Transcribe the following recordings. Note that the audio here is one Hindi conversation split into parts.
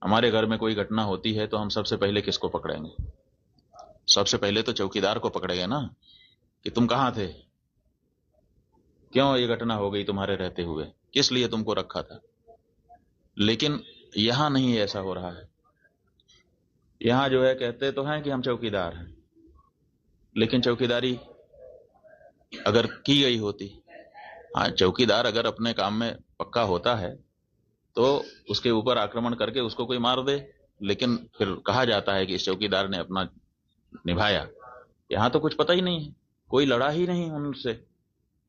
हमारे घर में कोई घटना होती है तो हम सबसे पहले किसको पकड़ेंगे? सबसे पहले तो चौकीदार को पकड़ेंगे ना, कि तुम कहां थे, क्यों ये घटना हो गई तुम्हारे रहते हुए, किस लिए तुमको रखा था। लेकिन यहां नहीं ऐसा हो रहा है। यहां जो है कहते तो हैं कि हम चौकीदार हैं, लेकिन चौकीदारी अगर की गई होती, हाँ चौकीदार अगर अपने काम में पक्का होता है तो उसके ऊपर आक्रमण करके उसको कोई मार दे, लेकिन फिर कहा जाता है कि इस चौकीदार ने अपना निभाया। यहां तो कुछ पता ही नहीं है, कोई लड़ा ही नहीं उनसे,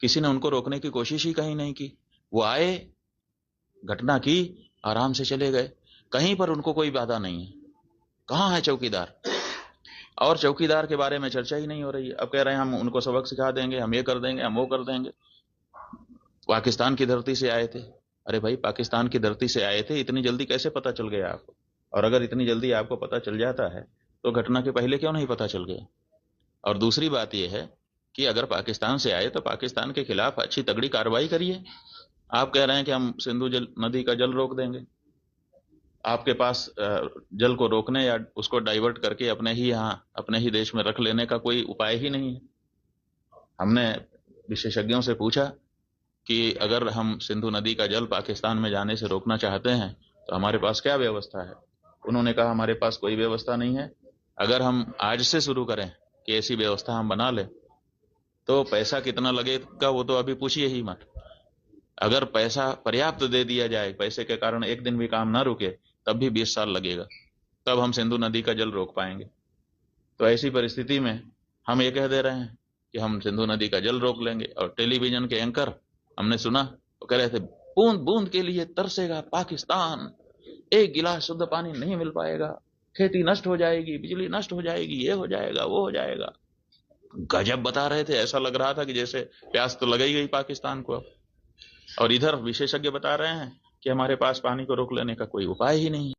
किसी ने उनको रोकने की कोशिश ही कहीं नहीं की। वो आए, घटना की, आराम से चले गए, कहीं पर उनको कोई बाधा नहीं है। कहां है चौकीदार? और चौकीदार के बारे में चर्चा ही नहीं हो रही है। अब कह रहे हैं हम उनको सबक सिखा देंगे, हम ये कर देंगे, हम वो कर देंगे। पाकिस्तान की धरती से आए थे। अरे भाई, पाकिस्तान की धरती से आए थे, इतनी जल्दी कैसे पता चल गया आपको? और अगर इतनी जल्दी आपको पता चल जाता है तो घटना के पहले क्यों नहीं पता चल गया? और दूसरी बात यह है कि अगर पाकिस्तान से आए तो पाकिस्तान के खिलाफ अच्छी तगड़ी कार्रवाई करिए। आप कह रहे हैं कि हम सिंधु नदी का जल रोक देंगे। आपके पास जल को रोकने या उसको डाइवर्ट करके अपने ही यहाँ अपने ही देश में रख लेने का कोई उपाय ही नहीं है। हमने विशेषज्ञों से पूछा कि अगर हम सिंधु नदी का जल पाकिस्तान में जाने से रोकना चाहते हैं तो हमारे पास क्या व्यवस्था है। उन्होंने कहा हमारे पास कोई व्यवस्था नहीं है। अगर हम आज से शुरू करें कि ऐसी व्यवस्था हम बना लें तो पैसा कितना लगेगा वो तो अभी पूछिए ही मत। अगर पैसा पर्याप्त दे दिया जाए, पैसे के कारण एक दिन भी काम ना रुके, तब भी 20 साल लगेगा, तब हम सिंधु नदी का जल रोक पाएंगे। तो ऐसी परिस्थिति में हम ये कह दे रहे हैं कि हम सिंधु नदी का जल रोक लेंगे। और टेलीविजन के एंकर हमने सुना वो कह रहे थे बूंद बूंद के लिए तरसेगा पाकिस्तान, एक गिलास शुद्ध पानी नहीं मिल पाएगा, खेती नष्ट हो जाएगी, बिजली नष्ट हो जाएगी, ये हो जाएगा, वो हो जाएगा। गजब बता रहे थे, ऐसा लग रहा था कि जैसे प्यास तो लग ही गई पाकिस्तान को। और इधर विशेषज्ञ बता रहे हैं कि हमारे पास पानी को रोक लेने का कोई उपाय ही नहीं।